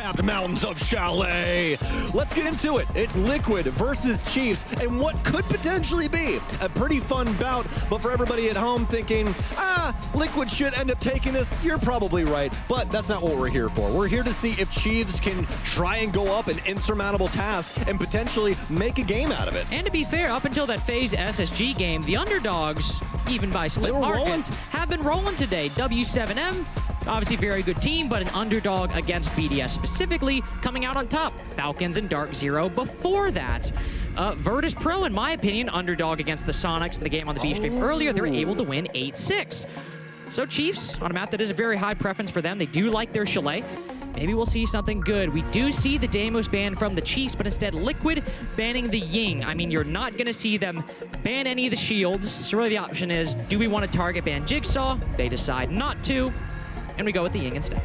snow-capped mountains of Chalet. Let's get into it. It's Liquid versus Chiefs, and what could potentially be a pretty fun bout. But for everybody at home thinking, Liquid should end up taking this, you're probably right. But that's not what we're here for. We're here to see if Chiefs can try and go up an insurmountable task and potentially make a game out of it. And to be fair, up until that FaZe SSG game, the underdogs, even by slim margins, have been rolling today. W7M, obviously very good team, but an underdog against BDS specifically, coming out on top. Falcons and Dark Zero before that. Virtus Pro, in my opinion, underdog against the Sonics in the game on the B stream earlier. They're able to win 8-6. So Chiefs, on a map that is a very high preference for them. They do like their Chalet. Maybe we'll see something good. We do see the Deimos ban from the Chiefs, but instead Liquid banning the Ying. I mean, you're not going to see them ban any of the shields. So really the option is, do we want to target ban Jigsaw? They decide not to, and we go with the Ying instead.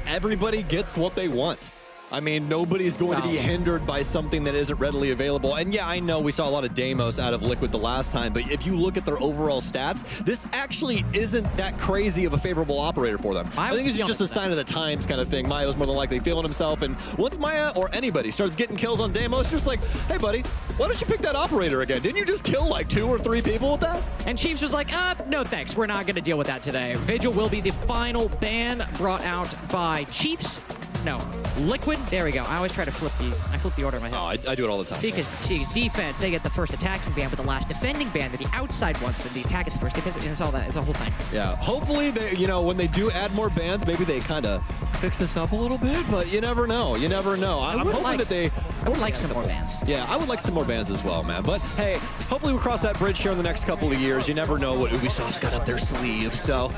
Everybody gets what they want. I mean, nobody's going to be hindered by something that isn't readily available. And yeah, I know we saw a lot of Deimos out of Liquid the last time, but if you look at their overall stats, this actually isn't that crazy of a favorable operator for them. I think it's just a sign of the times kind of thing. Maya's more than likely feeling himself, and once Maya or anybody starts getting kills on Deimos, you're just like, hey buddy, why don't you pick that operator again? Didn't you just kill like 2 or 3 people with that? And Chiefs was like, no thanks, we're not going to deal with that today. Vigil will be the final ban brought out by Chiefs. No, Liquid. There we go. I always try to flip the order in my head. Oh, I do it all the time. Because defense, they get the first attacking ban, but the last defending ban, they're the outside ones, but the attack is the first defense, and it's all that. It's a whole thing. Yeah. Hopefully, they, when they do add more bans, maybe they kind of fix this up a little bit. But you never know. You never know. I'm hoping that they. I would like some more bans. Yeah, I would like some more bans as well, man. But hey, hopefully we cross that bridge here in the next couple of years. You never know what Ubisoft's got up their sleeve. So.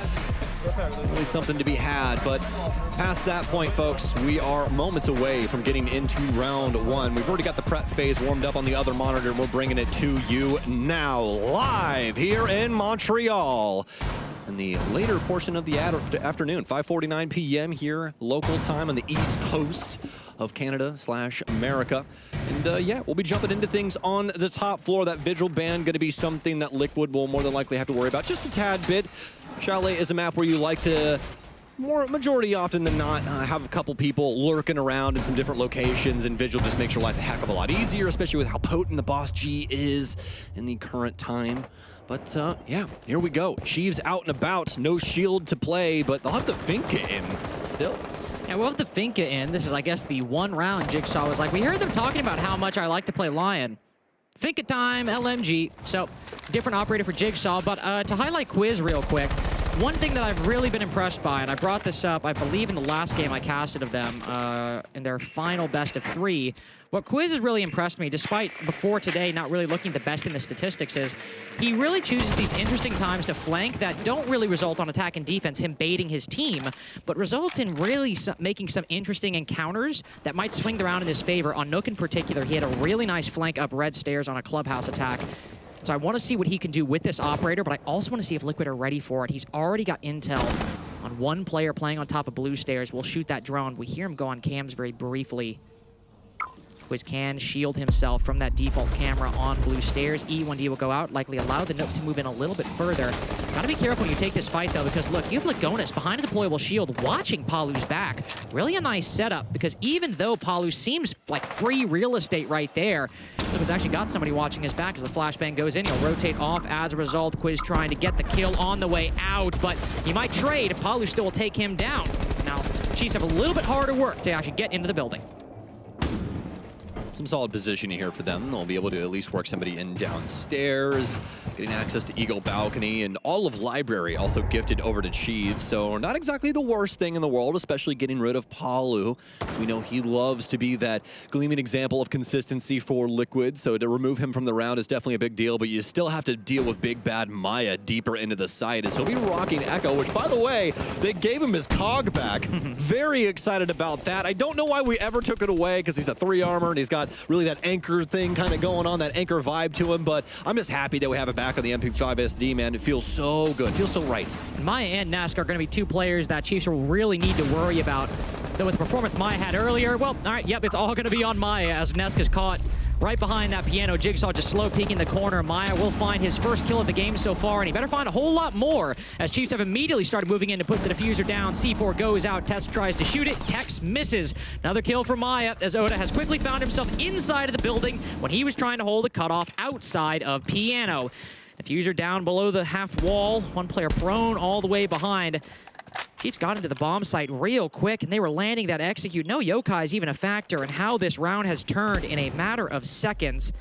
Always something to be had, but past that point, folks, we are moments away from getting into round 1. We've already got the prep phase warmed up on the other monitor, and we're bringing it to you now, live here in Montreal. In the later portion of the afternoon, 5:49 p.m. here, local time on the East Coast of Canada/America. And yeah, we'll be jumping into things on the top floor. That Vigil ban going to be something that Liquid will more than likely have to worry about just a tad bit. Chalet is a map where you like to, majority often than not, have a couple people lurking around in some different locations, and Vigil just makes your life a heck of a lot easier, especially with how potent the Boss G is in the current time. But yeah, here we go. Chiefs out and about, no shield to play, but they'll have the Finka in still. Yeah, we'll have the Finka in. This is, I guess, the one round Jigsaw was like, we heard them talking about how much I like to play Lion. Finka time, LMG. So, different operator for Jigsaw. But to highlight Quiz real quick, one thing that I've really been impressed by, and I brought this up, I believe, in the last game I casted of them in their final best of 3, what Quiz has really impressed me, despite before today not really looking the best in the statistics, is he really chooses these interesting times to flank that don't really result on attack and defense, him baiting his team, but results in really making some interesting encounters that might swing the round in his favor. On Nook in particular, he had a really nice flank up red stairs on a clubhouse attack. So I want to see what he can do with this operator, but I also want to see if Liquid are ready for it. He's already got intel on one player playing on top of blue stairs. We'll shoot that drone. We hear him go on cams very briefly. Quiz can shield himself from that default camera on blue stairs. E1D will go out, likely allow the Nook to move in a little bit further. Gotta be careful when you take this fight, though, because look, you have Lagonis behind a deployable shield watching Palu's back. Really a nice setup, because even though Palu seems like free real estate right there, Liquid's actually got somebody watching his back as the flashbang goes in. He'll rotate off as a result. Quiz trying to get the kill on the way out, but he might trade. Palu still will take him down. Now, Chiefs have a little bit harder work to actually get into the building. Some solid positioning here for them. They'll be able to at least work somebody in downstairs, getting access to Eagle Balcony, and all of Library also gifted over to Chiefs. So not exactly the worst thing in the world, especially getting rid of Palu, because we know he loves to be that gleaming example of consistency for Liquid. So to remove him from the round is definitely a big deal, but you still have to deal with big bad Maya deeper into the site, as he'll be rocking Echo, which, by the way, they gave him his cog back. Very excited about that. I don't know why we ever took it away, because he's a 3 armor and he's got really that anchor thing kind of going on, that anchor vibe to him, but I'm just happy that we have it back on the MP5 SD, man. It feels so good. It feels so right. Maya and Nesk are going to be 2 players that Chiefs will really need to worry about. Though with the performance Maya had earlier, well, all right, yep, it's all going to be on Maya, as Nesk is caught right behind that piano. Jigsaw just slow peeking the corner. Maya will find his first kill of the game so far, and he better find a whole lot more, as Chiefs have immediately started moving in to put the diffuser down. C4 goes out. Test tries to shoot it. Tex misses. Another kill for Maya, as Oda has quickly found himself inside of the building when he was trying to hold a cutoff outside of piano. Diffuser down below the half wall. One player prone all the way behind. Chiefs got into the bomb site real quick, and they were landing that execute. No yokai is even a factor in how this round has turned in a matter of seconds.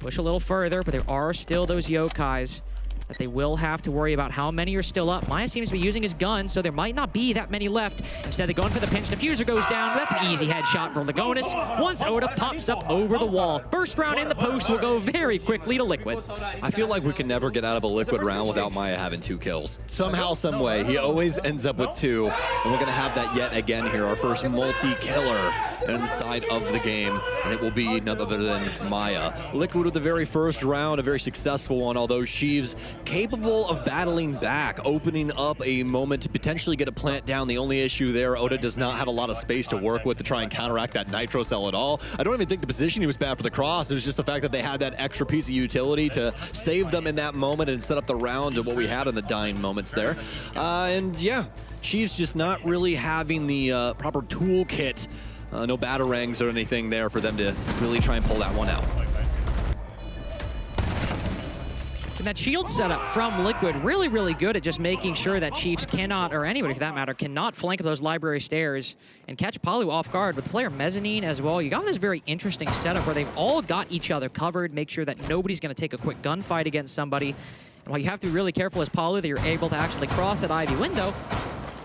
Push a little further, but there are still those yokais that they will have to worry about how many are still up. Maya seems to be using his gun, so there might not be that many left. Instead, they're going for the pinch. Diffuser goes down. That's an easy headshot for Lagonis once Oda pops up over the wall. First round in the post will go very quickly to Liquid. I feel like we can never get out of a Liquid round without Maya having 2 kills. Somehow, some way, he always ends up with 2, and we're going to have that yet again here. Our first multi-killer inside of the game, and it will be none other than Maya. Liquid with the very first round, a very successful one, although Sheaves capable of battling back, opening up a moment to potentially get a plant down. The only issue there, Oda does not have a lot of space to work with to try and counteract that nitro cell at all. I don't even think the positioning was bad for the cross. It was just the fact that they had that extra piece of utility to save them in that moment and set up the round to what we had in the dying moments there. And yeah, Chiefs just not really having the proper toolkit. No batarangs or anything there for them to really try and pull that one out. And that shield setup from Liquid, really, really good at just making sure that Chiefs cannot, or anybody for that matter, cannot flank those library stairs and catch Palu off guard. With player Mezzanine as well, you got this very interesting setup where they've all got each other covered, make sure that nobody's going to take a quick gunfight against somebody. And while you have to be really careful as Palu that you're able to actually cross that Ivy window,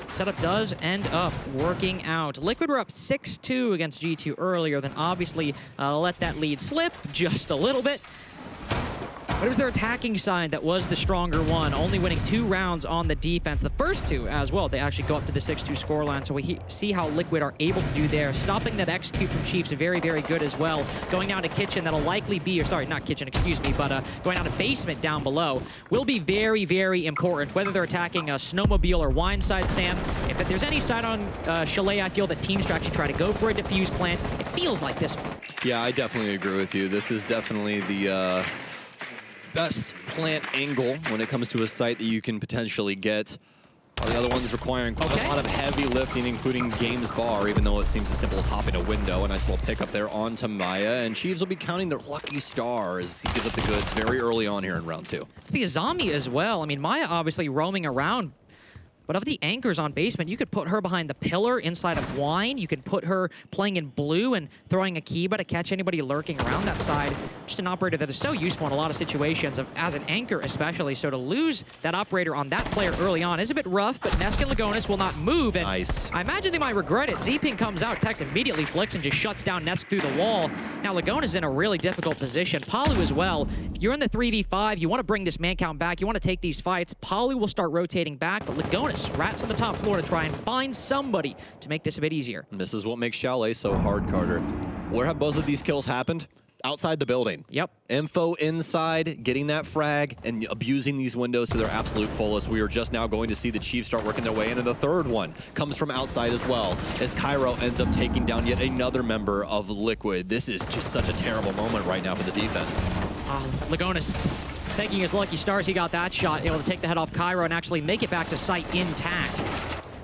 setup does end up working out. Liquid were up 6-2 against G2 earlier, then obviously let that lead slip just a little bit. But it was their attacking side that was the stronger one, only winning 2 rounds on the defense. The first 2 as well, they actually go up to the 6-2 scoreline, so we see how Liquid are able to do there. Stopping that execute from Chiefs, very, very good as well. Going down to Kitchen, that'll likely be, or sorry, not Kitchen, excuse me, but going down to Basement down below will be very, very important, whether they're attacking a Snowmobile or Wineside, Sam. If there's any side on Chalet, I feel that teams should actually try to go for a diffuse plant. It feels like this one. Yeah, I definitely agree with you. This is definitely the best plant angle when it comes to a site that you can potentially get. All the other ones requiring quite a lot of heavy lifting, including Games Bar, even though it seems as simple as hopping a window. A nice little pick up there onto Maya, and Chiefs will be counting their lucky star as he gives up the goods very early on here in round 2. It's the Azami as well. I mean, Maya obviously roaming around, but of the anchors on Basement, you could put her behind the pillar inside of Wine. You could put her playing in blue and throwing a Kiba to catch anybody lurking around that side. Just an operator that is so useful in a lot of situations, as an anchor especially. So to lose that operator on that player early on is a bit rough, but Nesk and Lagonis will not move. And nice. I imagine they might regret it. Z-Ping comes out, Tex immediately flicks and just shuts down Nesk through the wall. Now Lagonis is in a really difficult position. Palu as well. If you're in the 3v5, you want to bring this man count back, you want to take these fights, Palu will start rotating back, but Lagonis rats on the top floor to try and find somebody to make this a bit easier. And this is what makes Chalet so hard, Carter. Where have both of these kills happened? Outside the building. Yep. Info inside, getting that frag, and abusing these windows to their absolute fullest. We are just now going to see the Chiefs start working their way in, and the third one comes from outside as well, as Cairo ends up taking down yet another member of Liquid. This is just such a terrible moment right now for the defense. Lagonis thanking his lucky stars, he got that shot, able to take the head off Cairo and actually make it back to site intact.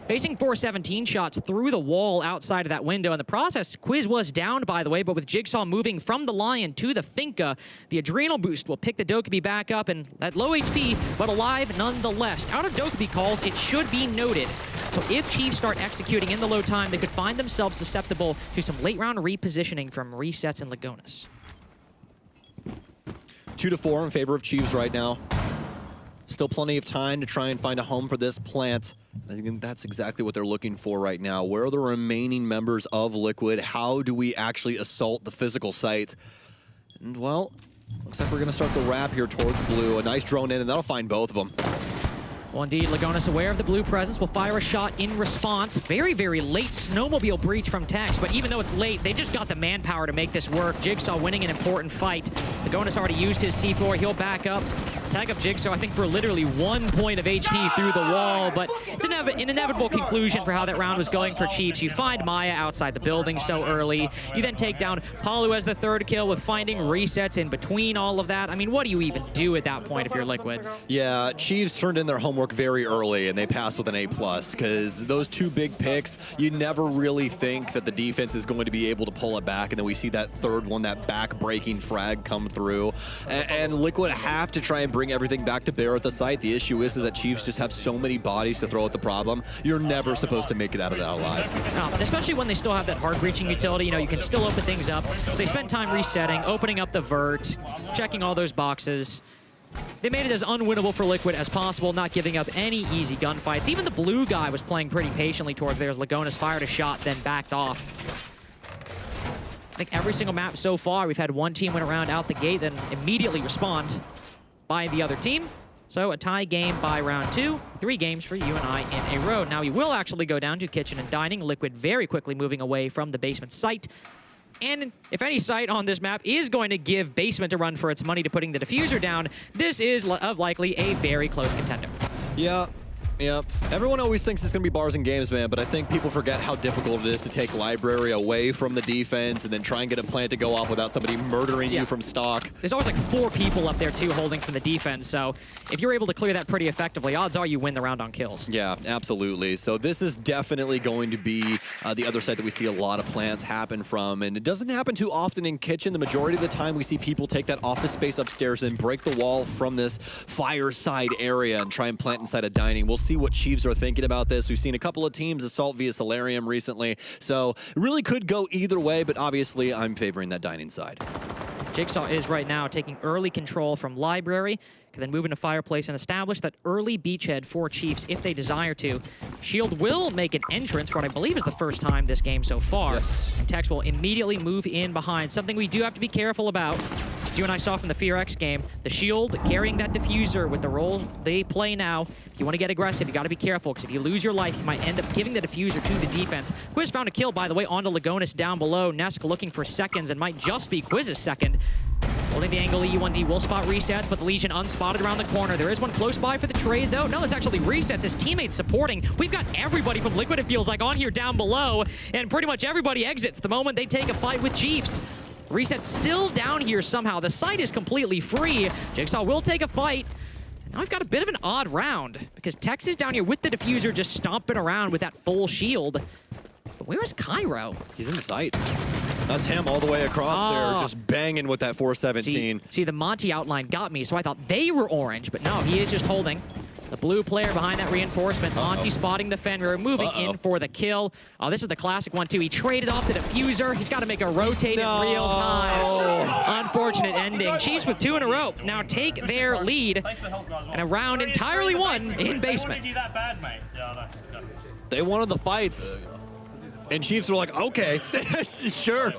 Facing 417 shots through the wall outside of that window. In the process, Quiz was downed, by the way, but with Jigsaw moving from the Lion to the Finca, the adrenal boost will pick the Dokkaebi back up, and at low HP, but alive nonetheless. Out of Dokkaebi calls, it should be noted. So if Chiefs start executing in the low time, they could find themselves susceptible to some late round repositioning from resets and Lagonis. 2-4 in favor of Chiefs right now. Still plenty of time to try and find a home for this plant. I think that's exactly what they're looking for right now. Where are the remaining members of Liquid? How do we actually assault the physical site? And, well, looks like we're going to start the wrap here towards blue. A nice drone in, and that'll find both of them. Well, indeed, Lagonis, aware of the blue presence, will fire a shot in response. Very, very late snowmobile breach from Tex, but even though it's late, they just got the manpower to make this work. Jigsaw winning an important fight. Lagonis already used his C4. He'll back up. Tag up Jigsaw, I think, for literally 1 point of HP through the wall, but it's an inevitable conclusion for how that round was going for Chiefs. You find Maya outside the building so early. You then take down Palu as the 3rd kill with finding resets in between all of that. I mean, what do you even do at that point if you're Liquid? Yeah, Chiefs turned in their homework very early, and they passed with an A+, because those 2 big picks, you never really think that the defense is going to be able to pull it back, and then we see that 3rd one, that back-breaking frag come through. And Liquid have to try and bring everything back to bear at the site. The issue is that Chiefs just have so many bodies to throw at the problem. You're never supposed to make it out of that alive. No, especially when they still have that hard breaching utility. You know, you can still open things up. They spend time resetting, opening up the vert, checking all those boxes. They made it as unwinnable for Liquid as possible, not giving up any easy gunfights. Even the blue guy was playing pretty patiently towards theirs. Lagonis fired a shot, then backed off. I think every single map so far, we've had one team win a round out the gate, then immediately respond by the other team. So a tie game by round 2, 3 games for you and I in a row. Now we will actually go down to kitchen and dining. Liquid very quickly moving away from the basement site. And if any site on this map is going to give basement a run for its money to putting the diffuser down, this is likely a very close contender. Yeah. Yeah, everyone always thinks it's going to be bars and games, man, but I think people forget how difficult it is to take Library away from the defense and then try and get a plant to go off without somebody murdering you from stock. There's always like 4 people up there, too, holding from the defense, so if you're able to clear that pretty effectively, odds are you win the round on kills. Yeah, absolutely. So this is definitely going to be the other side that we see a lot of plants happen from, and it doesn't happen too often in kitchen. The majority of the time we see people take that office space upstairs and break the wall from this fireside area and try and plant inside a dining. We'll see what Chiefs are thinking about this. We've seen a couple of teams assault via Solarium recently, so it really could go either way, but obviously I'm favoring that dining side. Jigsaw is right now taking early control from Library, can then move into Fireplace and establish that early beachhead for Chiefs if they desire to. Shield will make an entrance for what I believe is the first time this game so far. Yes. And Tex will immediately move in behind, something we do have to be careful about. As you and I saw from the Fear X game, the Shield carrying that diffuser with the role they play now. If you want to get aggressive, you got to be careful, because if you lose your life, you might end up giving the diffuser to the defense. Quiz found a kill, by the way, onto Lagonis down below. Nesk looking for seconds, and might just be Quiz's second. Holding the angle, E1D will spot resets, but the Legion unspotted around the corner. There is one close by for the trade, though. No, it's actually resets. His teammates supporting. We've got everybody from Liquid, it feels like, on here down below, and pretty much everybody exits the moment they take a fight with Chiefs. Reset still down here somehow. The site is completely free. Jigsaw will take a fight. Now we've got a bit of an odd round, because Tex is down here with the diffuser just stomping around with that full shield. But where is Cairo? He's in the site. That's him all the way across there, just banging with that 417. See, the Monty outline got me, so I thought they were orange, but no, he is just holding. The blue player behind that reinforcement. Monty spotting the Fenrir, moving in for the kill. Oh, this is the classic one, too. He traded off the diffuser. He's got to make a rotate in real time. Unfortunate ending. Chiefs with 2 in a row. Now take their lead, and a round entirely won in basement. They wanted the fights. And Chiefs were like, okay, sure.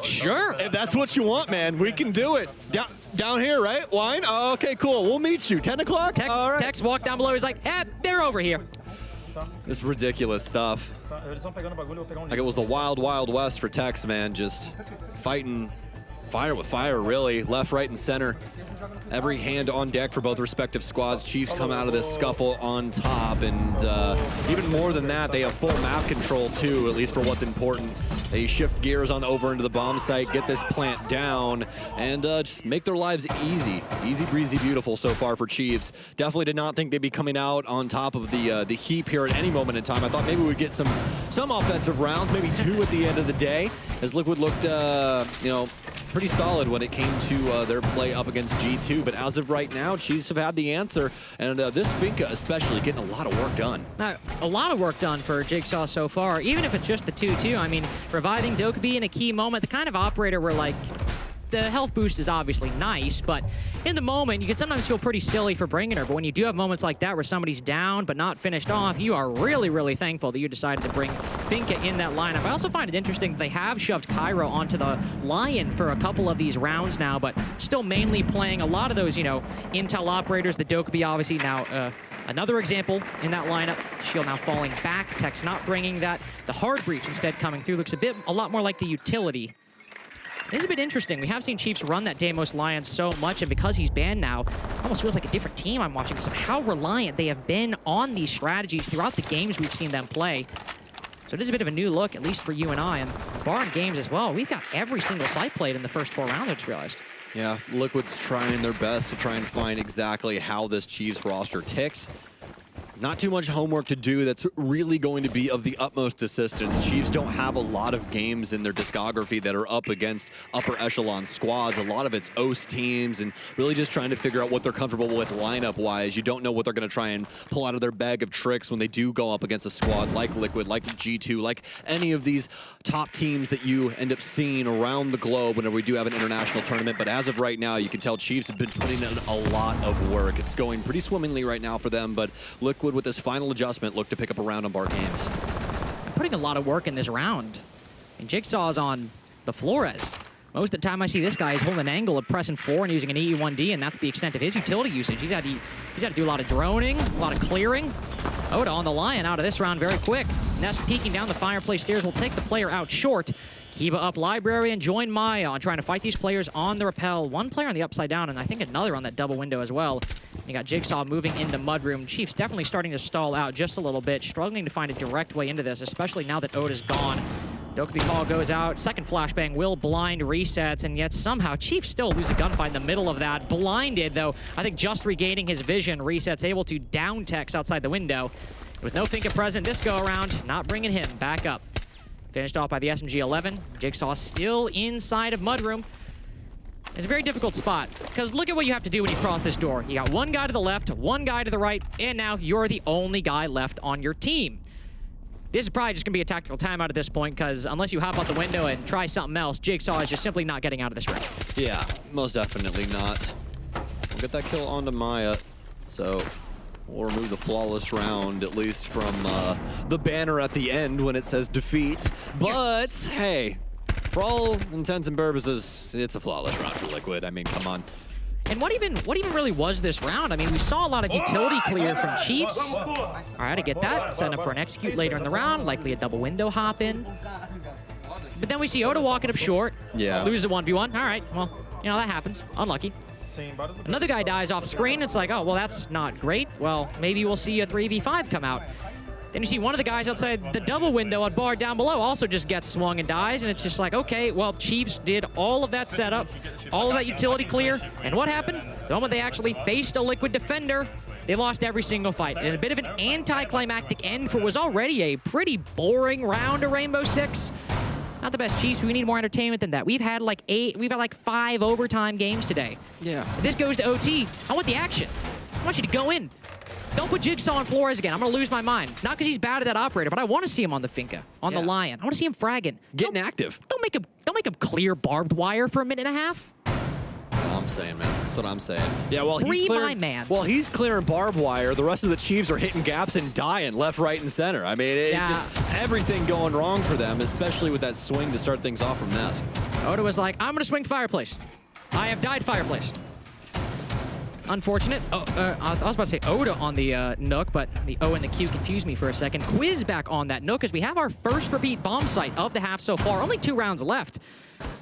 If that's what you want, man, we can do it. Down here, right? Wine? Oh, okay, cool. We'll meet you. 10 o'clock? All right. Tex walked down below. He's like, they're over here. This ridiculous stuff. Like it was the wild, wild west for Tex, man. Just fighting fire with fire, really. Left, right, and center. Every hand on deck for both respective squads. Chiefs come out of this scuffle on top, and even more than that, they have full map control too, at least for what's important. They shift gears on over into the bomb site, get this plant down, and just make their lives easy. Easy breezy beautiful so far for Chiefs. Definitely did not think they'd be coming out on top of the heap here at any moment in time. I thought maybe we'd get some offensive rounds, maybe 2 at the end of the day, as Liquid looked, you know, pretty solid when it came to their play up against G2. But as of right now, Chiefs have had the answer, and this Finca especially getting a lot of work done. A lot of work done for Jigsaw so far, even if it's just the 2-2. I mean, reviving Dokkaebi in a key moment, the kind of operator where, like, the health boost is obviously nice, but in the moment, you can sometimes feel pretty silly for bringing her. But when you do have moments like that where somebody's down but not finished off, you are really, really thankful that you decided to bring Finca in that lineup. I also find it interesting that they have shoved Cairo onto the Lion for a couple of these rounds now, but still mainly playing a lot of those, you know, intel operators. The Dokkaebi obviously now another example in that lineup. Shield now falling back. Tex not bringing that. The hard breach instead coming through looks a lot more like the utility It's a bit interesting. We have seen Chiefs run that Deimos Lion so much, and because he's banned now, it almost feels like a different team I'm watching because of how reliant they have been on these strategies throughout the games we've seen them play. So it is a bit of a new look, at least for you and I, and barring games as well. We've got every single site played in the first 4 rounds, I just realized. Yeah, Liquid's trying their best to try and find exactly how this Chiefs roster ticks. Not too much homework to do that's really going to be of the utmost assistance. Chiefs don't have a lot of games in their discography that are up against upper echelon squads. A lot of it's OS teams and really just trying to figure out what they're comfortable with lineup-wise. You don't know what they're going to try and pull out of their bag of tricks when they do go up against a squad like Liquid, like G2, like any of these top teams that you end up seeing around the globe whenever we do have an international tournament. But as of right now, you can tell Chiefs have been putting in a lot of work. It's going pretty swimmingly right now for them, but Liquid with this final adjustment look to pick up a round on Bar Games. I'm putting a lot of work in this round. And Jigsaw's on the Flores. Most of the time I see this guy, he's holding an angle of pressing 4 and using an E1D, and that's the extent of his utility usage. He's had to do a lot of droning, a lot of clearing. Oda on the Lion out of this round very quick. Nest peeking down the fireplace stairs will take the player out short. Kiba up Library and join Maya on trying to fight these players on the rappel. One player on the upside down, and I think another on that double window as well. You got Jigsaw moving into Mudroom. Chiefs definitely starting to stall out just a little bit, struggling to find a direct way into this, especially now that Oda's gone. Dokkaebi Call goes out. Second flashbang will blind resets, and yet somehow Chiefs still lose a gunfight in the middle of that. Blinded, though, I think just regaining his vision. Resets able to down Tex outside the window. With no Finka present this go-around, not bringing him back up. Finished off by the SMG-11. Jigsaw still inside of Mudroom. It's a very difficult spot, because look at what you have to do when you cross this door. You got one guy to the left, one guy to the right, and now you're the only guy left on your team. This is probably just going to be a tactical timeout at this point, because unless you hop out the window and try something else, Jigsaw is just simply not getting out of this room. Yeah, most definitely not. We'll get that kill onto Maya, so we'll remove the flawless round, at least from the banner at the end when it says defeat. But, hey, for all intents and purposes, it's a flawless round for Liquid. I mean, come on. And what even really was this round? I mean, we saw a lot of utility clear from Chiefs. All right, I get that. Setting up for an execute later in the round, likely a double window hop in. But then we see Oda walking up short. Yeah. Loses a 1v1. All right, well, you know, that happens. Unlucky. Another guy dies off screen. It's like, oh, well, that's not great. Well, maybe we'll see a 3v5 come out. Then you see one of the guys outside the double window on bar down below also just gets swung and dies, and it's just like, okay, well, Chiefs did all of that setup, all of that utility clear, and what happened? The moment they actually faced a Liquid defender, they lost every single fight. And a bit of an anticlimactic end for what was already a pretty boring round of Rainbow Six. Not the best Chiefs. We need more entertainment than that. We've had like 5 overtime games today. Yeah. If this goes to OT, I want the action. I want you to go in. Don't put Jigsaw on Flores again. I'm going to lose my mind. Not because he's bad at that operator, but I want to see him on the Finka, on the Lion. I want to see him fragging. Getting active. Don't make him clear barbed wire for a minute and a half. That's all I'm saying, man. That's what I'm saying. Yeah, well, he's clearing barbed wire. The rest of the Chiefs are hitting gaps and dying left, right, and center. I mean, just everything going wrong for them, especially with that swing to start things off from Nest. Oda was like, I'm going to swing Fireplace. I have died Fireplace. Unfortunate. I was about to say Oda on the Nook, but the O and the Q confused me for a second. Quiz back on that Nook as we have our first repeat bomb site of the half so far. Only 2 rounds left.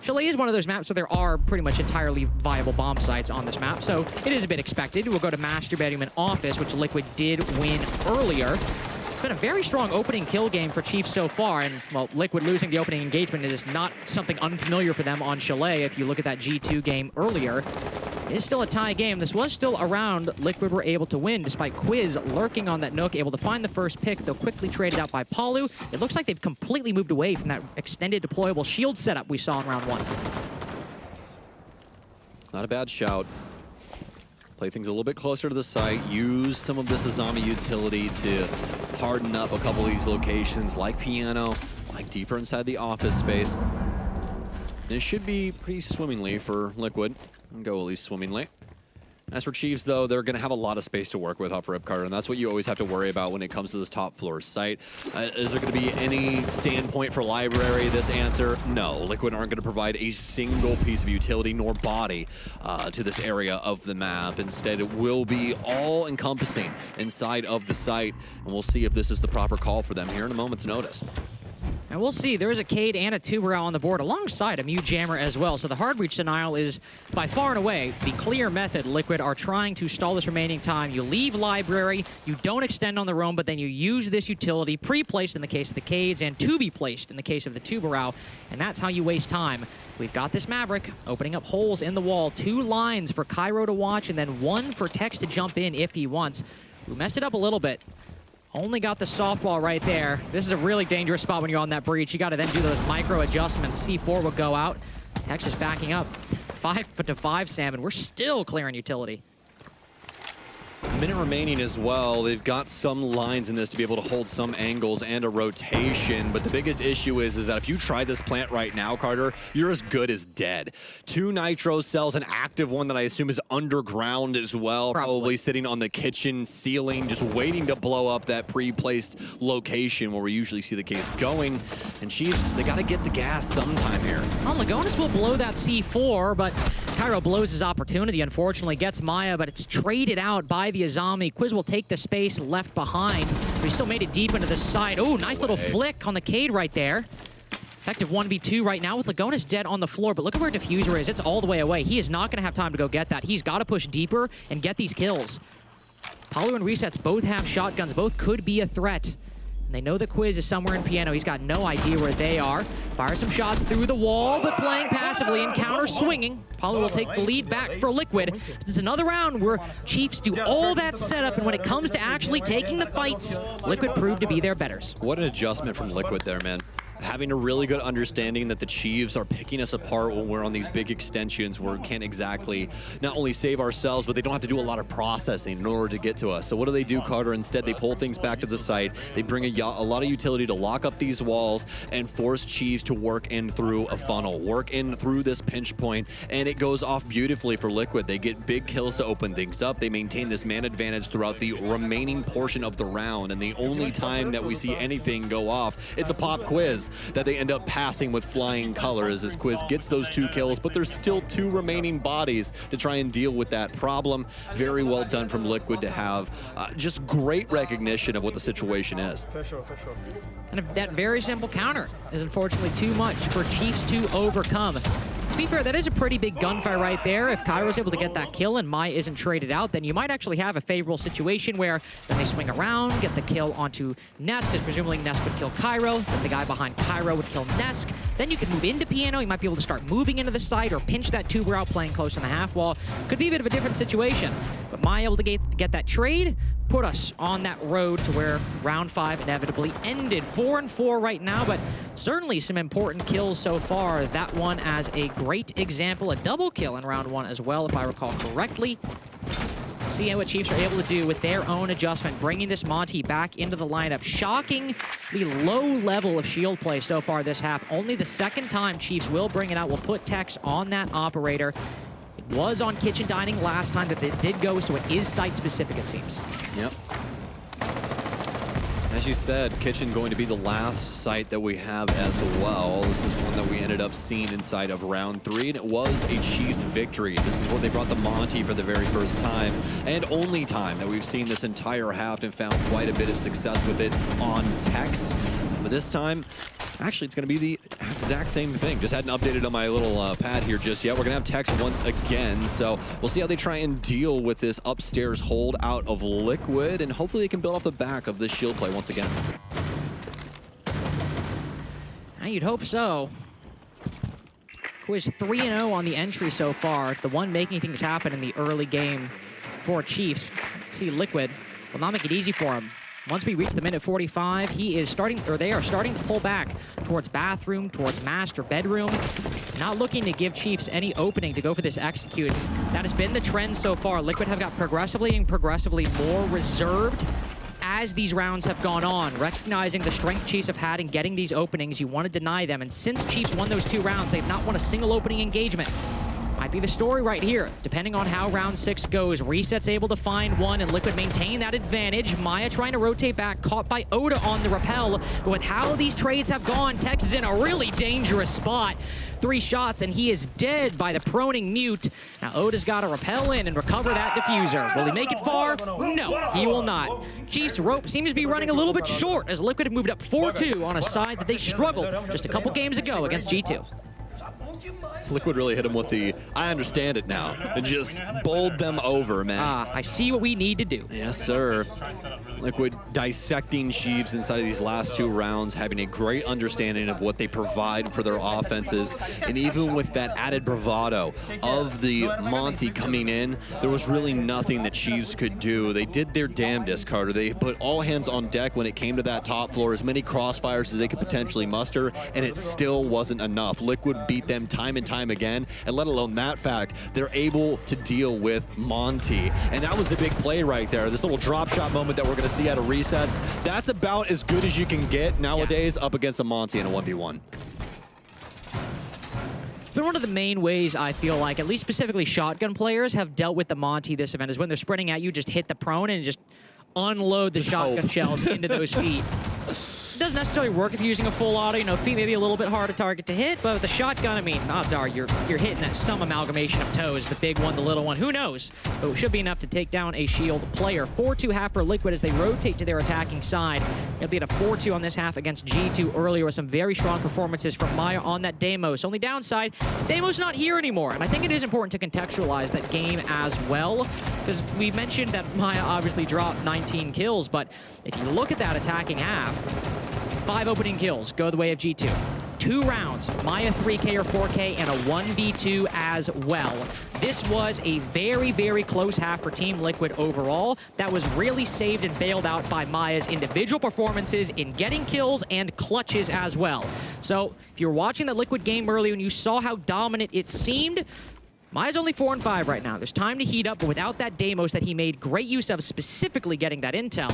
Chalet is one of those maps where there are pretty much entirely viable bomb sites on this map, so it is a bit expected. We'll go to Master Bedroom and Office, which Liquid did win earlier. It's been a very strong opening kill game for Chiefs so far, and, well, Liquid losing the opening engagement is not something unfamiliar for them on Chalet. If you look at that G2 game earlier, it is still a tie game. This was still a round Liquid were able to win, despite Quiz lurking on that Nook, able to find the first pick, though quickly traded out by Palu. It looks like they've completely moved away from that extended deployable shield setup we saw in round 1. Not a bad shout. Play things a little bit closer to the site. Use some of this Azami utility to harden up a couple of these locations, like Piano, like deeper inside the office space. This should be pretty swimmingly for Liquid. Go at least swimmingly. As for Chiefs, though, they're going to have a lot of space to work with off Ripcard, and that's what you always have to worry about when it comes to this top floor site. Is there going to be any standpoint for Library? This answer, no. Liquid aren't going to provide a single piece of utility nor body to this area of the map. Instead, it will be all-encompassing inside of the site, and we'll see if this is the proper call for them here in a moment's notice. And we'll see. There is a Cade and a Tuberel on the board alongside a Mute Jammer as well. So the hard breach denial is by far and away the clear method. Liquid are trying to stall this remaining time. You leave library, you don't extend on the roam, but then you use this utility pre-placed in the case of the Cades and to be placed in the case of the Tuberel. And that's how you waste time. We've got this Maverick opening up holes in the wall. 2 lines for Cairo to watch and then 1 for Tex to jump in if he wants. We messed it up a little bit. Only got the softball right there. This is a really dangerous spot when you're on that breach. You got to then do those micro adjustments. C4 will go out. Tex is backing up. 5-5 Salmon. We're still clearing utility. Minute remaining as well. They've got some lines in this to be able to hold some angles and a rotation, but the biggest issue is that if you try this plant right now, Carter, you're as good as dead. 2 nitro cells, an active one that I assume is underground as well, probably sitting on the kitchen ceiling, just waiting to blow up that pre-placed location where we usually see the case going. And Chiefs, they got to get the gas sometime here. Well, Lagonis will blow that C4, but Cairo blows his opportunity, unfortunately, gets Maya, but it's traded out by the Azami. Quiz will take the space left behind, but he still made it deep into the side. Oh, nice little flick on the Cade right there. Effective 1v2 right now with Lagonis dead on the floor, but look at where Diffuser is. It's all the way away. He is not going to have time to go get that. He's got to push deeper and get these kills. Palu and Resets both have shotguns. Both could be a threat. And they know the Quiz is somewhere in Piano. He's got no idea where they are. Fires some shots through the wall, but playing passively and counter swinging. Palu will take the lead back for Liquid. This is another round where Chiefs do all that setup, and when it comes to actually taking the fights, Liquid prove to be their betters. What an adjustment from Liquid there, man. Having a really good understanding that the Chiefs are picking us apart when we're on these big extensions where we can't exactly not only save ourselves, but they don't have to do a lot of processing in order to get to us. So what do, Carter? Instead, they pull things back to the site. They bring a lot of utility to lock up these walls and force Chiefs to work in through a funnel, work in through this pinch point, and it goes off beautifully for Liquid. They get big kills to open things up. They maintain this man advantage throughout the remaining portion of the round, and the only time that we see anything go off, it's a pop Quiz that they end up passing with flying colors as Quiz gets those 2 kills, but there's still 2 remaining bodies to try and deal with that problem. Very well done from Liquid to have just great recognition of what the situation is. For sure. And that very simple counter is unfortunately too much for Chiefs to overcome. To be fair, that is a pretty big gunfight right there. If Cairo's able to get that kill and Mai isn't traded out, then you might actually have a favorable situation where then they swing around, get the kill onto Nesk, because presumably Nesk would kill Cairo, then the guy behind Cairo would kill Nesk. Then you could move into Piano, you might be able to start moving into the side or pinch that Tuber out playing close on the half wall. Could be a bit of a different situation. But Mai able to get that trade, put us on that road to where round 5 inevitably ended. 4-4 right now, but certainly some important kills so far. That one as a great example, a double kill in round 1 as well, if I recall correctly. See what Chiefs are able to do with their own adjustment, bringing this Monty back into the lineup. Shockingly low level of shield play so far this half. Only the second time Chiefs will bring it out. Will put Tex on that operator. It was on Kitchen Dining last time that it did go, so it is site-specific, it seems. Yep. As you said, Kitchen going to be the last site that we have as well. This is one that we ended up seeing inside of round 3, and it was a Chiefs victory. This is where they brought the Monty for the very first time, and only time that we've seen this entire half, and found quite a bit of success with it on Tex. But this time, actually, it's going to be the exact same thing. Just hadn't updated on my little pad here just yet. We're going to have Tex once again, so we'll see how they try and deal with this upstairs hold out of Liquid, and hopefully they can build off the back of this shield play once again. You'd hope so. Quiz 3-0 on the entry so far. The one making things happen in the early game for Chiefs. See, Liquid will not make it easy for him. Once we reach the minute 45, they are starting to pull back towards bathroom, towards master bedroom. Not looking to give Chiefs any opening to go for this execute. That has been the trend so far. Liquid have got progressively more reserved as these rounds have gone on. Recognizing the strength Chiefs have had in getting these openings, you want to deny them. And since Chiefs won those 2 rounds, they've not won a single opening engagement. might be the story right here. Depending on how round 6 goes, Reset's able to find one, and Liquid maintain that advantage. Maya trying to rotate back, caught by Oda on the rappel. But with how these trades have gone, Tex is in a really dangerous spot. 3 shots, and he is dead by the proning mute. Now Oda's got to rappel in and recover that diffuser. Will he make it far? No, he will not. Chiefs' rope seems to be running a little bit short as Liquid have moved up 4-2 on a side that they struggled just a couple games ago against G2. Liquid really hit him with the, I understand it now, and just bowled them over, man. I see what we need to do. Yes, sir. Liquid dissecting Sheaves inside of these last 2 rounds, having a great understanding of what they provide for their offenses, and even with that added bravado of the Monty coming in, there was really nothing that Sheaves could do. They did their damnedest, Carter. They put all hands on deck when it came to that top floor, as many crossfires as they could potentially muster, and it still wasn't enough. Liquid beat them time and time again, and let alone that fact, they're able to deal with Monty. And that was a big play right there. This little drop shot moment that we're going to see out of Resets, that's about as good as you can get nowadays up against a Monty in a 1v1. It's been one of the main ways I feel like, at least specifically shotgun players, have dealt with the Monty this event, is when they're sprinting at you, just hit the prone and just unload the shotgun shells into those feet. It doesn't necessarily work if you're using a full auto. You know, feet may be a little bit hard to target to hit, but with the shotgun, I mean, odds are you're hitting that some amalgamation of toes, the big one, the little one, who knows? But it should be enough to take down a Shield player. 4-2 half for Liquid as they rotate to their attacking side. They had a 4-2 on this half against G2 earlier with some very strong performances from Maya on that Deimos. Only downside, Deimos not here anymore, and I think it is important to contextualize that game as well, because we mentioned that Maya obviously dropped 19 kills, but if you look at that attacking half, 5 opening kills go the way of G2. 2 rounds, Maya 3K or 4K, and a 1v2 as well. This was a very, very close half for Team Liquid overall that was really saved and bailed out by Maya's individual performances in getting kills and clutches as well. So if you're watching the Liquid game earlier and you saw how dominant it seemed, Maya's only 4-5 right now. There's time to heat up, but without that Deimos that he made great use of, specifically getting that intel,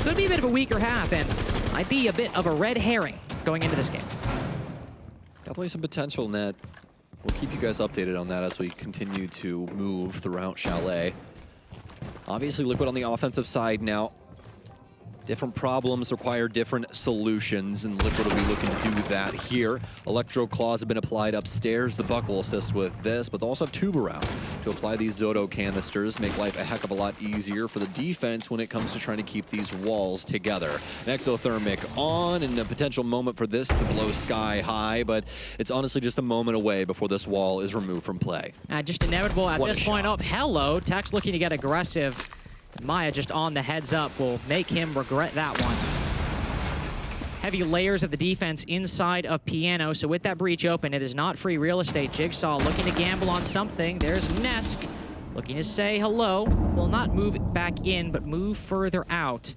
could be a bit of a weaker half and might be a bit of a red herring going into this game. Definitely some potential in that. We'll keep you guys updated on that as we continue to move throughout Chalet. Obviously, Liquid on the offensive side now. Different problems require different solutions, and Liquid will be looking to do that here. Electro Claws have been applied upstairs. The Buck will assist with this, but they'll also have Tube around to apply these Zoto canisters, make life a heck of a lot easier for the defense when it comes to trying to keep these walls together. An Exothermic on, and a potential moment for this to blow sky high, but it's honestly just a moment away before this wall is removed from play. Just inevitable at this point. Oh, hello. Tex looking to get aggressive. Maya just on the heads up will make him regret that one. Heavy layers of the defense inside of Piano, so with that breach open, it is not free real estate. Jigsaw looking to gamble on something. There's Nesk looking to say hello. Will not move back in, but move further out.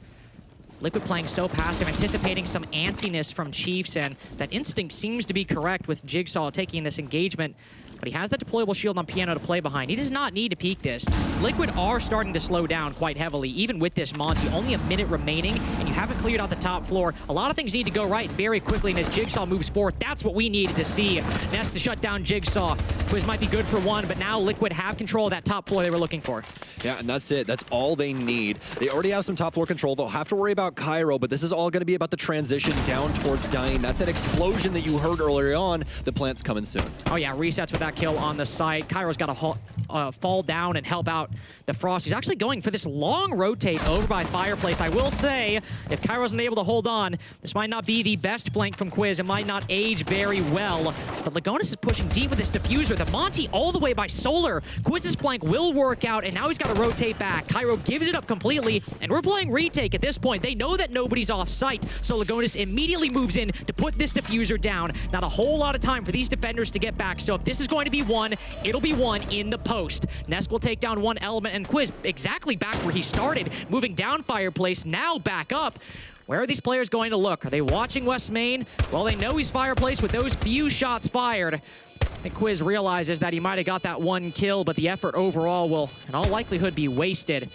Liquid playing so passive, anticipating some antsiness from Chiefs, and that instinct seems to be correct with Jigsaw taking this engagement. But he has that deployable shield on Piano to play behind. He does not need to peek this. Liquid are starting to slow down quite heavily, even with this Monty. Only a minute remaining, and you haven't cleared out the top floor. A lot of things need to go right very quickly, and as Jigsaw moves forth, that's what we needed to see. Nest to shut down Jigsaw. Quiz might be good for one, but now Liquid have control of that top floor they were looking for. Yeah, and that's it. That's all they need. They already have some top floor control. They'll have to worry about Cairo, but this is all going to be about the transition down towards dying. That's that explosion that you heard earlier on. The plant's coming soon. Oh yeah, Resets with that kill on the site. Cairo's got to fall down and help out the Frost. He's actually going for this long rotate over by Fireplace. I will say, if Cairo's unable to hold on, this might not be the best flank from Quiz. It might not age very well, but Lagonis is pushing deep with this diffuser. The Monty all the way by Solar. Quiz's flank will work out, and now he's got to rotate back. Cairo gives it up completely, and we're playing retake at this point. They know that nobody's off site, so Lagonis immediately moves in to put this diffuser down. Not a whole lot of time for these defenders to get back, so if this is going to be one, it'll be one in the post. Nesk will take down one element, and Quiz exactly back where he started, moving down Fireplace, now back up. Where are these players going to look? Are they watching West Main? Well, they know he's Fireplace with those few shots fired. I think Quiz realizes that he might have got that one kill, but the effort overall will, in all likelihood, be wasted.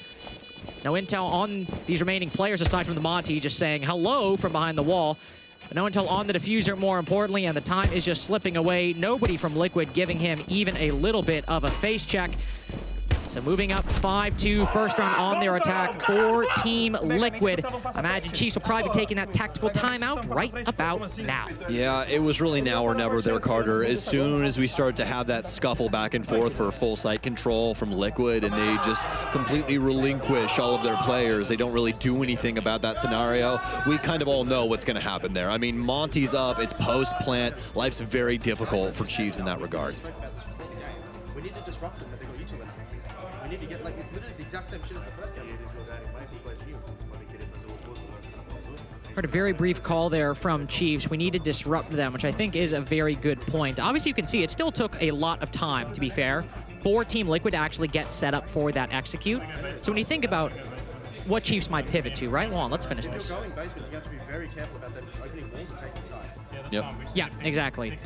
No intel on these remaining players aside from the Monty just saying hello from behind the wall. But no until on the diffuser, more importantly, and the time is just slipping away. Nobody from Liquid giving him even a little bit of a face check. So moving up 5-2, first round on their attack for Team Liquid. I imagine Chiefs will probably be taking that tactical timeout right about now. Yeah, it was really now or never there, Carter. As soon as we start to have that scuffle back and forth for full site control from Liquid, and they just completely relinquish all of their players, they don't really do anything about that scenario, we kind of all know what's going to happen there. I mean, Monty's up, it's post-plant. Life's very difficult for Chiefs in that regard. We need to disrupt them if they got each other. We need to get, like, it's literally the exact same shit as the first game. Heard a very brief call there from Chiefs. We need to disrupt them, which I think is a very good point. Obviously, you can see it still took a lot of time, to be fair, for Team Liquid to actually get set up for that execute. So when you think about what Chiefs might pivot to, right? Well, let's finish this. Going basement, you have to be very careful about them just opening walls and taking sides. Yep. Yeah, exactly.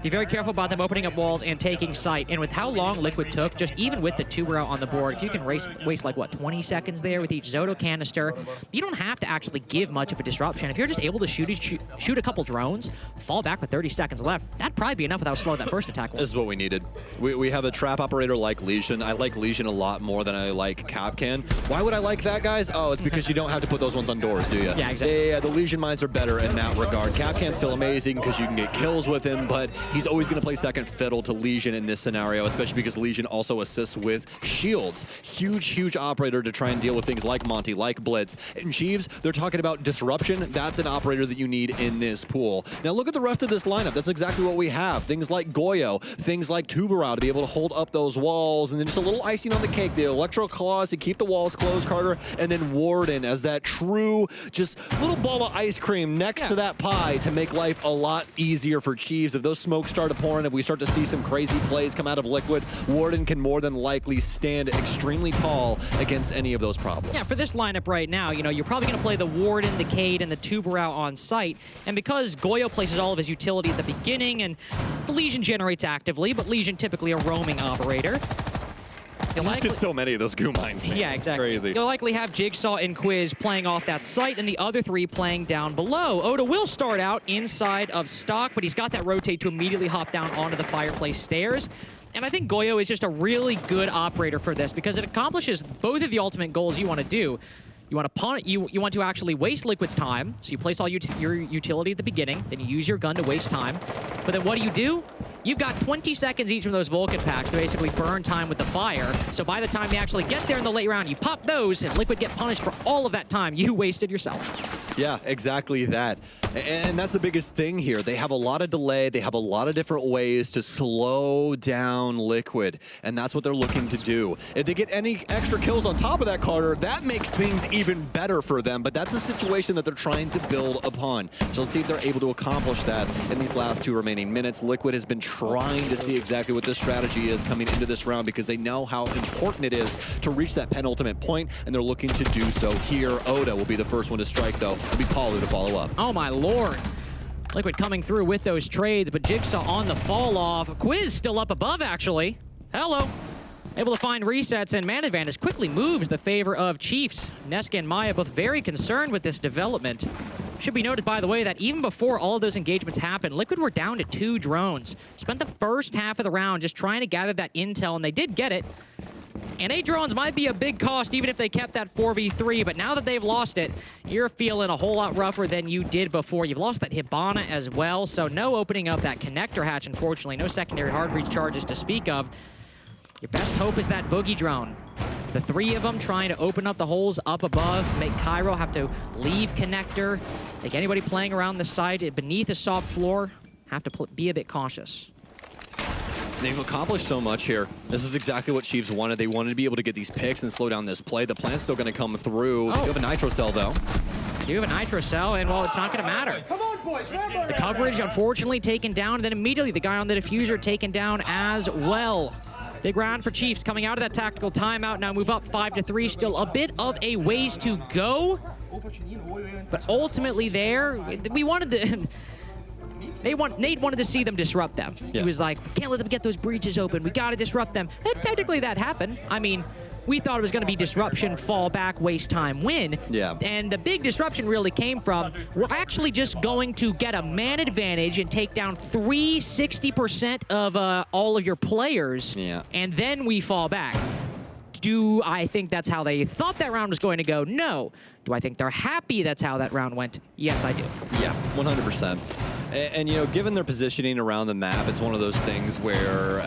Be very careful about them opening up walls and taking sight. And with how long Liquid took, just even with the 2 out on the board, if you can waste like, what, 20 seconds there with each Zoto canister, you don't have to actually give much of a disruption. If you're just able to shoot a couple drones, fall back with 30 seconds left, that'd probably be enough without slowing that first attack. This is what we needed. We have a trap operator like Legion. I like Legion a lot more than I like Capcan. Why would I like that, guys? Oh, it's because you don't have to put those ones on doors, do you? Yeah, exactly. Yeah, the Legion mines are better in that regard. Capcan's still amazing because you can get kills with him, but he's always going to play second fiddle to Legion in this scenario, especially because Legion also assists with shields. Huge operator to try and deal with things like Monty, like Blitz. And Chiefs, they're talking about disruption. That's an operator that you need in this pool. Now look at the rest of this lineup. That's exactly what we have. Things like Goyo, things like Tubarao to be able to hold up those walls, and then just a little icing on the cake, the Electro Claws to keep the walls closed, Carter, and then Warden as that true, just little ball of ice cream next to that pie to make life a lot easier for Chiefs. If those smokes start to pour in, if we start to see some crazy plays come out of Liquid, Warden can more than likely stand extremely tall against any of those problems. Yeah, for this lineup right now, you know, you're probably going to play the Warden, the Cade, and the Tubarao on site. And because Goyo places all of his utility at the beginning, and the Legion generates actively, but Legion typically a roaming operator. You just get so many of those goo mines, man. Yeah, exactly. It's crazy. You'll likely have Jigsaw and Quiz playing off that site, and the other 3 playing down below. Oda will start out inside of stock, but he's got that rotate to immediately hop down onto the fireplace stairs. And I think Goyo is just a really good operator for this because it accomplishes both of the ultimate goals you want to do. You want to actually waste Liquid's time, so you place all your utility at the beginning, then you use your gun to waste time. But then what do? You've got 20 seconds each from those Vulcan packs to basically burn time with the fire. So by the time you actually get there in the late round, you pop those, and Liquid get punished for all of that time you wasted yourself. Yeah, exactly that. And that's the biggest thing here. They have a lot of delay. They have a lot of different ways to slow down Liquid, and that's what they're looking to do. If they get any extra kills on top of that, Carter, that makes things even better for them, but that's a situation that they're trying to build upon. So let's see if they're able to accomplish that in these last 2 remaining minutes. Liquid has been trying to see exactly what this strategy is coming into this round because they know how important it is to reach that penultimate point, and they're looking to do so here. Oda will be the first one to strike, though. It'll be Paulo to follow up. Oh, my Lord. Liquid coming through with those trades, but Jigsaw on the fall off. Quiz still up above, actually. Hello. Able to find resets, and man advantage quickly moves the favor of Chiefs. Neska and Maya both very concerned with this development. Should be noted, by the way, that even before all of those engagements happened, Liquid were down to 2 drones. Spent the first half of the round just trying to gather that intel, and they did get it. And 8 drones might be a big cost even if they kept that 4v3, but now that they've lost it, you're feeling a whole lot rougher than you did before. You've lost that Hibana as well, so no opening up that connector hatch, unfortunately. No secondary hard breach charges to speak of. Your best hope is that boogie drone. The 3 of them trying to open up the holes up above, make Cairo have to leave connector, make anybody playing around the site beneath the soft floor have to be a bit cautious. They've accomplished so much here. This is exactly what Chiefs wanted. They wanted to be able to get these picks and slow down this play. The plan's still going to come through. Oh. They do have a Nitro Cell, though. They do have a Nitro Cell, and, well, it's not going to matter. Come on, boys. The coverage, unfortunately, taken down, and then immediately the guy on the diffuser taken down as well. Big round for Chiefs coming out of that tactical timeout. Now move up 5-3. Still a bit of a ways to go. But ultimately there, we wanted to... Nate wanted to see them disrupt them. Yeah. He was like, we can't let them get those breaches open. We got to disrupt them. And technically that happened. I mean, we thought it was going to be disruption, fall back, waste time, win. Yeah. And the big disruption really came from, we're actually just going to get a man advantage and take down 60% of all of your players. Yeah. And then we fall back. Do I think that's how they thought that round was going to go? No. Do I think they're happy that's how that round went? Yes, I do. Yeah, 100%. And, you know, given their positioning around the map, it's one of those things where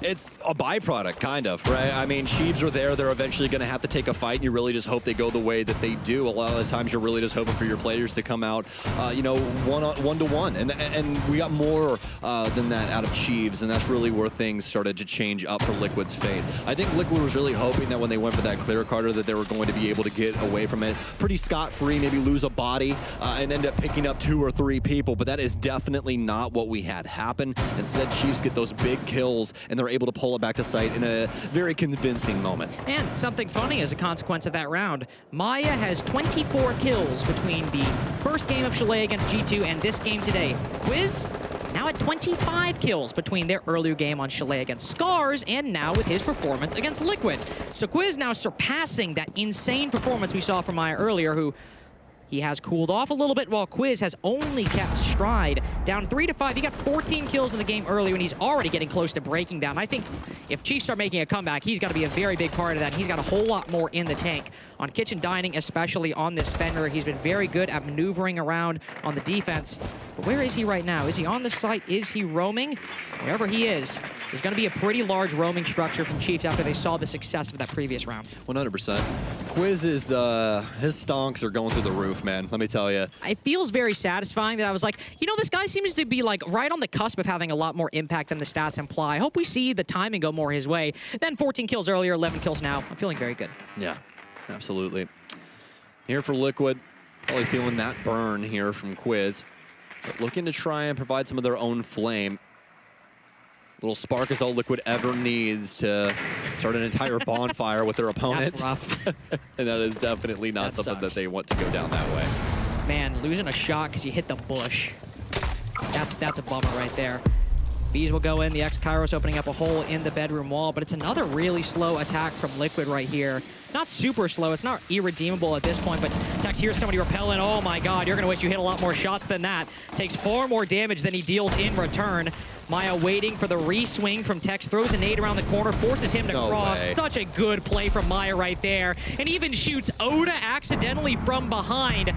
it's a byproduct, kind of, right? I mean, Chiefs are there. They're eventually going to have to take a fight, and you really just hope they go the way that they do. A lot of the times, you're really just hoping for your players to come out, you know, one-to-one. And we got more than that out of Chiefs, and that's really where things started to change up for Liquid's fate. I think Liquid was really hoping that when they went for that clear Carter, that they were going to be able to get away from it pretty scot-free, maybe lose a body, and end up picking up 2 or 3 people. But that is definitely not what we had happen. Instead, Chiefs get those big kills, and they're able to pull it back to site in a very convincing moment. And something funny as a consequence of that round, Maya has 24 kills between the first game of Chalet against G2 and this game today. Quiz now at 25 kills between their earlier game on Chalet against Scars and now with his performance against Liquid. So Quiz now surpassing that insane performance we saw from Maya earlier, who he has cooled off a little bit while Quiz has only kept stride. Down 3-5. He got 14 kills in the game earlier, and he's already getting close to breaking down. I think if Chiefs start making a comeback, he's got to be a very big part of that. He's got a whole lot more in the tank. On Kitchen Dining, especially on this Fender, he's been very good at maneuvering around on the defense. But where is he right now? Is he on the site? Is he roaming? Wherever he is, there's going to be a pretty large roaming structure from Chiefs after they saw the success of that previous round. 100%. Quiz is, his stonks are going through the roof, man. Let me tell you. It feels very satisfying that I was like, you know, this guy seems to be like right on the cusp of having a lot more impact than the stats imply. I hope we see the timing go more his way. Then 14 kills earlier, 11 kills now. I'm feeling very good. Yeah, absolutely. Here for Liquid, probably feeling that burn here from Quiz, but looking to try and provide some of their own flame. Little spark is all Liquid ever needs to start an entire bonfire with their opponents. That's rough. And that is definitely not something that they want to go down that way. Man, losing a shot because you hit the bush. That's a bummer right there. Bees will go in. The X-Kairos opening up a hole in the bedroom wall, but it's another really slow attack from Liquid right here. Not super slow. It's not irredeemable at this point, but Tex here's somebody repelling. Oh my god, you're going to wish you hit a lot more shots than that. Takes far more damage than he deals in return. Maya waiting for the re-swing from Tex, throws a nade around the corner, forces him to cross. Way. Such a good play from Maya right there. And even shoots Oda accidentally from behind.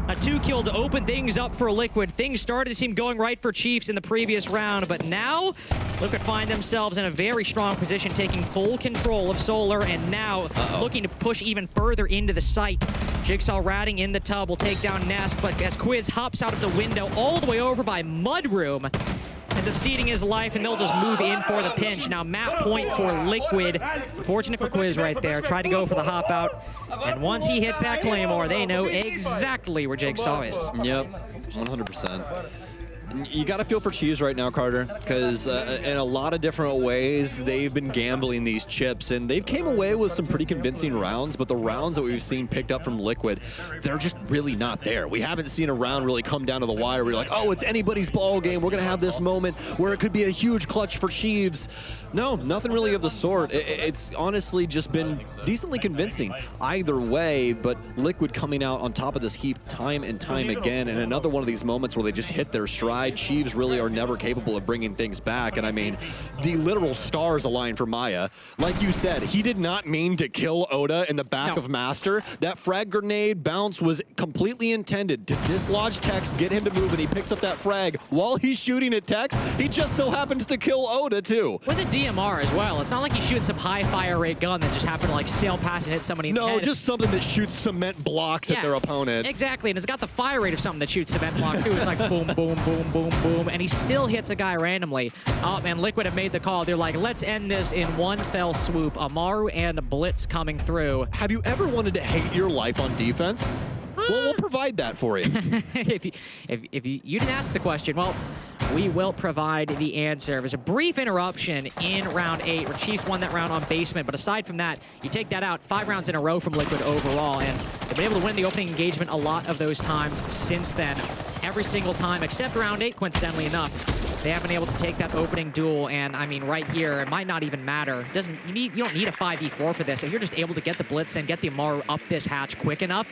A 2 kill to open things up for Liquid. Things started to seem going right for Chiefs in the previous round, but now Liquid find themselves in a very strong position, taking full control of Solar, and now looking to push even further into the site. Jigsaw ratting in the tub will take down Nesk, but as Quiz hops out of the window all the way over by Mudroom, ends up ceding his life, and they'll just move in for the pinch. Now map point for Liquid. Fortunate for Quiz right there. Tried to go for the hop out, and once he hits that Claymore, they know exactly where Jigsaw is. Yep, 100%. You got to feel for Chiefs right now, Carter, because in a lot of different ways, they've been gambling these chips, and they've came away with some pretty convincing rounds, but the rounds that we've seen picked up from Liquid, they're just really not there. We haven't seen a round really come down to the wire where you're like, oh, it's anybody's ball game. We're going to have this moment where it could be a huge clutch for Chiefs. No, nothing really of the sort. It's honestly just been decently convincing either way, but Liquid coming out on top of this heap time and time again, and another one of these moments where they just hit their stride. Chiefs really are never capable of bringing things back, and I mean, the literal stars align for Maya. Like you said, he did not mean to kill Oda in the back of Master. That frag grenade bounce was completely intended to dislodge Tex, get him to move, and he picks up that frag. While he's shooting at Tex, he just so happens to kill Oda too. With a DMR as well. It's not like he's shooting some high fire rate gun that just happened to like sail past and hit somebody in the head. No, just something that shoots cement blocks at their opponent. Exactly, and it's got the fire rate of something that shoots cement block too. It's like boom, boom, boom, boom, boom, and he still hits a guy randomly. Oh man, Liquid have made the call. They're like, let's end this in one fell swoop. Amaru and Blitz coming through. Have you ever wanted to hate your life on defense? Well, we'll provide that for you. if you didn't ask the question, well, we will provide the answer. It was a brief interruption in round 8 where Chiefs won that round on basement, but aside from that, you take that out, 5 rounds in a row from Liquid overall, and they've been able to win the opening engagement a lot of those times since then. Every single time, except round 8, coincidentally enough. They haven't been able to take that opening duel, and I mean, right here, it might not even matter. You don't need a 5v4 for this. If you're just able to get the blitz and get the Amaru up this hatch quick enough,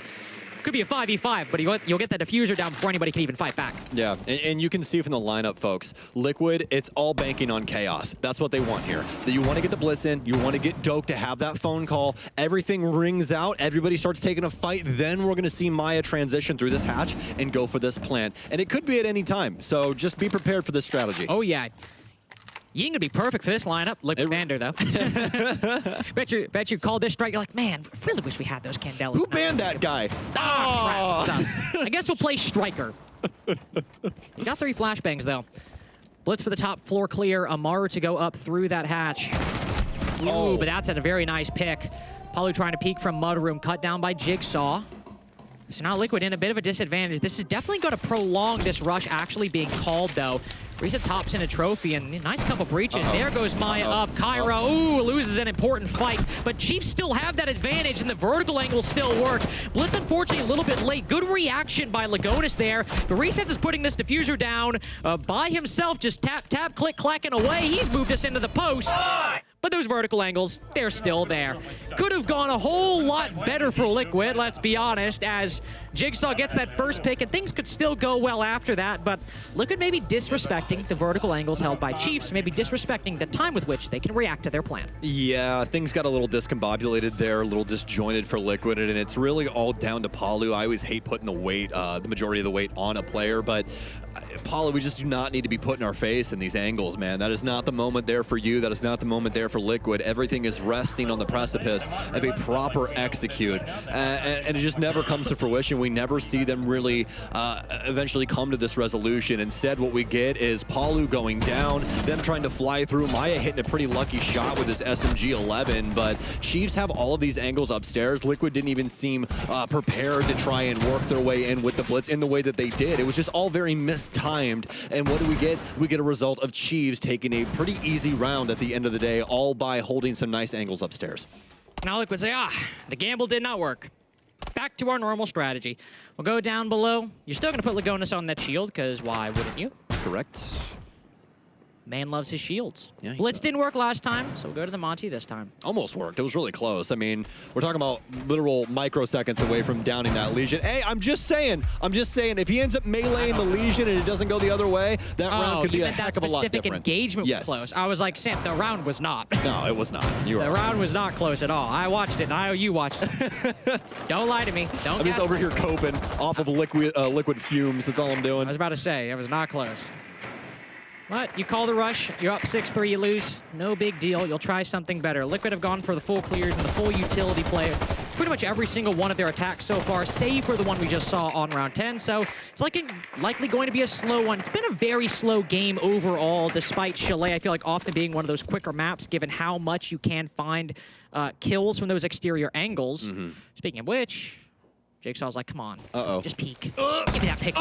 could be a 5v5, but you'll get that diffuser down before anybody can even fight back. Yeah, and you can see from the lineup, folks, Liquid, it's all banking on chaos. That's what they want here. That you want to get the blitz in, you want to get Doke to have that phone call, everything rings out, everybody starts taking a fight, then we're going to see Maya transition through this hatch and go for this plant. And it could be at any time, so just be prepared for this strategy. Oh, yeah. Ying would be perfect for this lineup. Liquid Vander, though. bet you called this strike. You're like, man, I really wish we had those Candelas. Who banned that guy? Ah, crap. I guess we'll play Striker. Got 3 flashbangs, though. Blitz for the top floor clear. Amaru to go up through that hatch. Ooh, but that's a very nice pick. Palu trying to peek from Mudroom. Cut down by Jigsaw. So now Liquid in a bit of a disadvantage. This is definitely going to prolong this rush actually being called, though. Reset tops in a trophy, and nice couple breaches. There goes Maya up. Kyra, ooh, loses an important fight. But Chiefs still have that advantage, and the vertical angles still work. Blitz, unfortunately, a little bit late. Good reaction by Lagonis there. The Resets is putting this diffuser down by himself, just tap, tap, click, clacking away. He's moved us into the post. But those vertical angles, they're still there. Could have gone a whole lot better for Liquid, let's be honest, as Jigsaw gets that first pick, and things could still go well after that, but Liquid maybe disrespecting the vertical angles held by Chiefs, maybe disrespecting the time with which they can react to their plan. Yeah, things got a little discombobulated there, a little disjointed for Liquid, and it's really all down to Palu. I always hate putting the majority of the weight on a player, but Palu, we just do not need to be putting our face in these angles, man. That is not the moment there for you. That is not the moment there for Liquid. Everything is resting on the precipice of a proper execute, and it just never comes to fruition. We never see them really eventually come to this resolution. Instead, what we get is Palu going down, them trying to fly through, Maya hitting a pretty lucky shot with his SMG-11, but Chiefs have all of these angles upstairs. Liquid didn't even seem prepared to try and work their way in with the blitz in the way that they did. It was just all very mistimed, and what do we get? We get a result of Chiefs taking a pretty easy round at the end of the day, all by holding some nice angles upstairs. Now Liquid say, the gamble did not work. Back to our normal strategy. We'll go down below. You're still going to put Lagonis on that shield, because why wouldn't you? Correct. Man loves his shields. Yeah, Blitz didn't work last time, so we'll go to the Monty this time. Almost worked. It was really close. I mean, we're talking about literal microseconds away from downing that Legion. Hey, I'm just saying, if he ends up meleeing the Legion and it doesn't go the other way, that round could be a heck of a lot different. That specific engagement was close. I was like, Sam, the round was not. No, it was not. You were The round was not close at all. I watched it, and I know you watched it. Don't lie to me. Don't. I'm just over here coping off of liquid fumes. That's all I'm doing. I was about to say, it was not close. But you call the rush, you're up 6-3, you lose. No big deal, you'll try something better. Liquid have gone for the full clears and the full utility play. Pretty much every single one of their attacks so far, save for the one we just saw on round 10. So it's likely going to be a slow one. It's been a very slow game overall, despite Chalet, I feel like, often being one of those quicker maps, given how much you can find kills from those exterior angles. Speaking of which, Jigsaw's like, come on. Just peek. Give me that pick.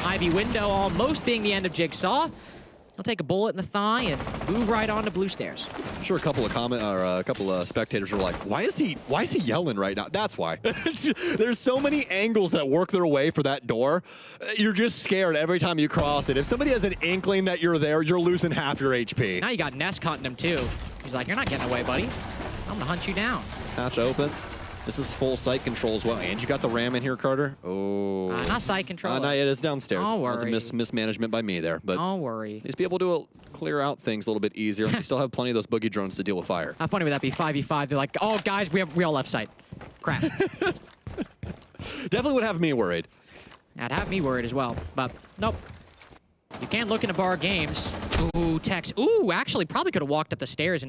Ivy window almost being the end of Jigsaw. He'll take a bullet in the thigh and move right on to blue stairs. I'm sure a couple of spectators were like, why is he yelling right now? That's why. There's so many angles that work their way for that door. You're just scared every time you cross it. If somebody has an inkling that you're there, you're losing half your HP. Now you got Nest hunting him too. He's like, you're not getting away, buddy. I'm gonna hunt you down. Hatch open. This is full sight control as well. And you got the RAM in here, Carter? Oh. Not sight control. Not yet. It's downstairs. Don't worry. It was a mismanagement by me there. But don't worry. These people do clear out things a little bit easier. We still have plenty of those boogie drones to deal with fire. How funny would that be? 5v5. They're like, oh, guys, we all left sight. Crap. Definitely would have me worried. That'd have me worried as well. But nope. You can't look into bar games. Ooh, Tex. Ooh, actually, probably could have walked up the stairs and